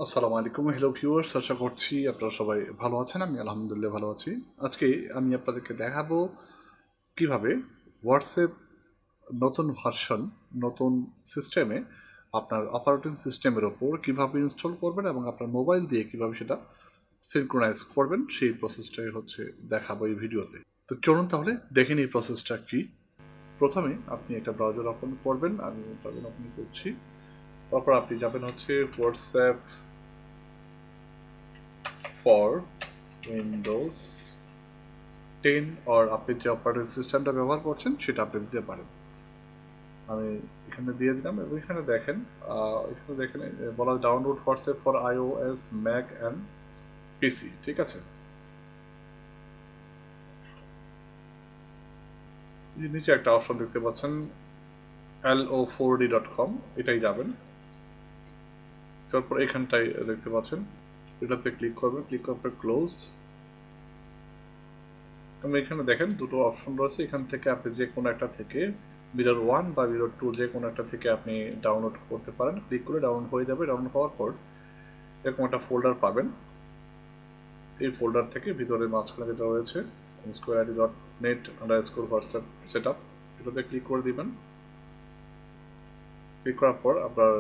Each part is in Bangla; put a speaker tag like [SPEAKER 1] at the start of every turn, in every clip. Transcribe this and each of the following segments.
[SPEAKER 1] আসসালামু আলাইকুম, হ্যালো ভিউয়ার্স, আশা করছি আপনারা সবাই ভালো আছেন। আমি আলহামদুলিল্লাহ ভালো আছি। আজকে আমি আপনাদেরকে দেখাবো কিভাবে হোয়াটসঅ্যাপ নতুন ভার্সন, নতুন সিস্টেমে আপনার অপারেটিং সিস্টেমের ওপর কীভাবে ইনস্টল করবেন এবং আপনার মোবাইল দিয়ে কীভাবে সেটা সিনক্রোনাইজ করবেন, সেই প্রসেসটাই দেখাবো এই ভিডিওতে। তো চলুন তাহলে দেখেন এই প্রসেসটা কি। প্রথমে আপনি একটা ব্রাউজার ওপেন করবেন, আমি ব্রাউজার ওপেন করছি। তারপর আপনি যাবেন হোয়াটসঅ্যাপ ফর উইন্ডোজ 10 or আপনি যে অপারেটিং সিস্টেমটা ব্যবহার করছেন সেটা আপনি দিতে পারেন। আমি এখানে দিয়ে দিলাম এবং এখানে দেখেন বলা download WhatsApp for iOS, Mac and PC. ঠিক আছে, নিচে একটা অপশন দেখতে পাচ্ছেন lo4d.com, এটাই যাবেন। তারপর এখানটায় দেখতে পাচ্ছেন, এটাতে ক্লিক করবেন, ক্লিক করার পর ক্লোজ। এবং এখানে দেখেন দুটো অপশন রয়েছে, এখান থেকে আপনি যে কোনো একটা থেকে মিরর 1 বা মিরর 2 যে কোনো একটা থেকে আপনি ডাউনলোড করতে পারেন। ক্লিক করে ডাউনলোড হয়ে যাবে। ডাউনলোড হওয়ার পর এরকম একটা ফোল্ডার পাবেন। এই ফোল্ডার থেকে ভিতরে মাঝখানে যেটা রয়েছে msquare.net_হোয়াটসঅ্যাপ সেটআপ, এটাতে ক্লিক করে দিবেন। ক্লিক করার পর আপনার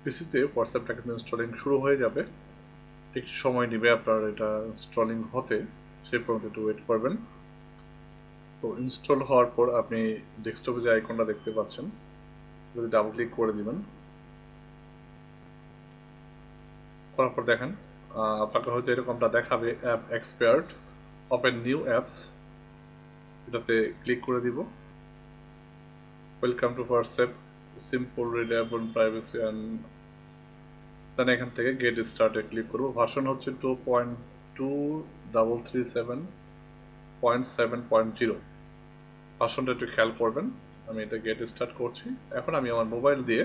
[SPEAKER 1] পিসিতে হোয়াটসঅ্যাপটা কিন্তু ইনস্টলিং শুরু হয়ে যাবে। একটু সময় নেবে আপনার এটা ইনস্টলিং হতে, সেই পর্যন্ত একটু ওয়েট করবেন। তো ইনস্টল হওয়ার পর আপনি ডেস্কটপে যে আইকনটা দেখতে পাচ্ছেন, যদি ডাবল ক্লিক করে দিবেন, করার পর দেখেন আপনাকে হয়তো এরকমটা দেখাবে app expired, open new apps, এটাতে ক্লিক করে দিব। Welcome to WhatsApp, simple, reliable, privacy and then এখান থেকে গেট স্টার্টে ক্লিক করব। ভার্সন হচ্ছে 2.2337.7.0। ভার্সনটা একটু খেয়াল করবেন। আমি এটা গেট স্টার্ট করছি। এখন আমি আমার মোবাইল দিয়ে,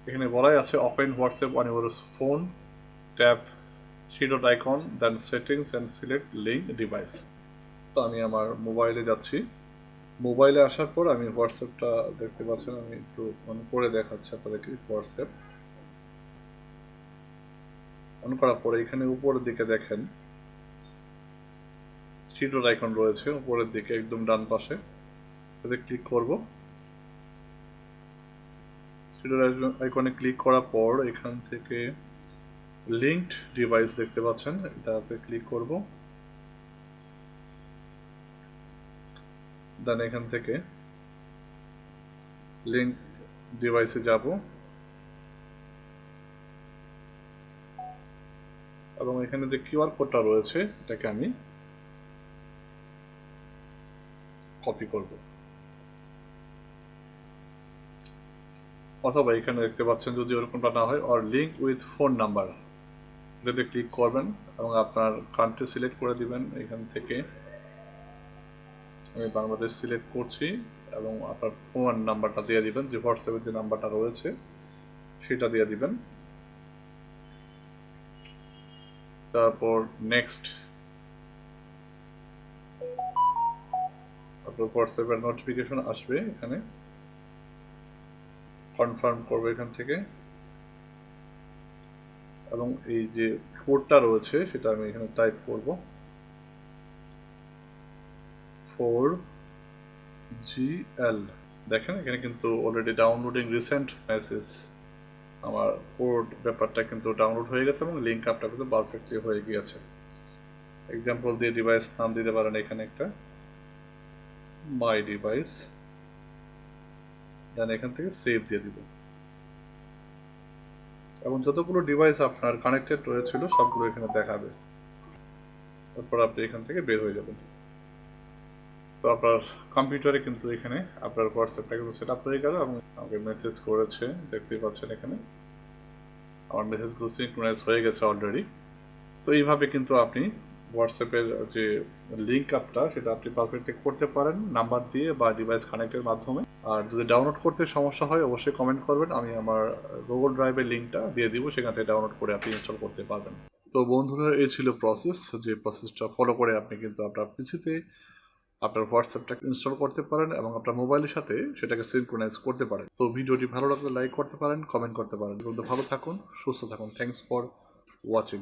[SPEAKER 1] এখানে বলাই আছে open WhatsApp on your phone, tap three dot icon, then settings and select link device. তো আমি আমার মোবাইলে যাচ্ছি। মোবাইলে আসার পর আমি হোয়াটসঅ্যাপটা দেখতে পাচ্ছেন, আমি একটু অন করে দেখাচ্ছি আপনাদেরকে। হোয়াটসঅ্যাপ অন করার পরে এখানে উপরের দিকে দেখেন থ্রি ডট আইকন রয়েছে, উপরের দিকে একদম ডান পাশে, এতে ক্লিক করব। থ্রি ডট আইকনে ক্লিক করার পর এখান থেকে লিঙ্কড ডিভাইস দেখতে পাচ্ছেন, এটাতে ক্লিক করব। দেন এখান থেকে লিঙ্ক ডিভাইসে যাব এবং এখানে যে কিউআর কোডটা রয়েছে এটাকে আমি কপি করব, অথবা এখানে দেখতে পাচ্ছেন যদি ওরকমটা না হয় or link with phone number, এটাতে ক্লিক করবেন এবং আপনার কান্ট্রি সিলেক্ট করে দিবেন। এখান থেকে আমি বাংলাদেশ সিলেক্ট করছি এবং আপনার ফোন নাম্বারটা দিয়ে দিবেন, যে হোয়াটসঅ্যাপের যে নাম্বারটা রয়েছে সেটা দিয়ে দিবেন। তারপর নেক্সট, তারপর হোয়াটসঅ্যাপের নোটিফিকেশন আসবে, এখানে কনফার্ম করবো এখান থেকে এবং এই যে কোডটা রয়েছে সেটা আমি এখানে টাইপ করব 4GL। দেখেন এখানে কিন্তু অলরেডি ডাউনলোডিং রিসেন্ট মেসেজ, আমার কোড ব্যাপারটা কিন্তু ডাউনলোড হয়ে গেছে এবং লিঙ্ক আপটা কিন্তু পারফেক্টলি হয়ে গিয়েছে। এক্সাম্পল দিয়ে ডিভাইস নাম দিতে পারেন, এখানে একটা মাই ডিভাইস, দেন এখান থেকে সেভ দিয়ে দিব এবং যতগুলো ডিভাইস আপনার কানেক্টেড রয়েছিল সবগুলো এখানে দেখাবে। তারপর আপনি এখান থেকে বের হয়ে যাবেন। তো আপনার কম্পিউটারে কিন্তু এখানে আপনার হোয়াটসঅ্যাপটা কিন্তু সেট আপ হয়ে গেল এবং আমাকে মেসেজ করেছে, দেখতেই পাচ্ছেন এখানে আমার মেসেজগুলো সিনক্রোনাইজ হয়ে গেছে অলরেডি। তো এইভাবে কিন্তু আপনি হোয়াটসঅ্যাপের যে লিঙ্ক আপটা সেটা আপনি পারফেক্টলি করতে পারেন নাম্বার দিয়ে বা ডিভাইস কানেক্টের মাধ্যমে। আর যদি ডাউনলোড করতে সমস্যা হয় অবশ্যই কমেন্ট করবেন, আমি আমার গুগল ড্রাইভের লিঙ্কটা দিয়ে দিব, সেখান থেকে ডাউনলোড করে আপনি ইনস্টল করতে পারবেন। তো বন্ধুরা, এই ছিল প্রসেস, যে প্রসেসটা ফলো করে আপনি কিন্তু আপনার পিসিতে আপনার হোয়াটসঅ্যাপটাকে ইনস্টল করতে পারেন এবং আপনার মোবাইলের সাথে সেটাকে সিনক্রোনাইজ করতে পারেন। তো ভিডিওটি ভালো লাগলে লাইক করতে পারেন, কমেন্ট করতে পারেন। কিন্তু ভালো থাকুন, সুস্থ থাকুন। Thanks for watching.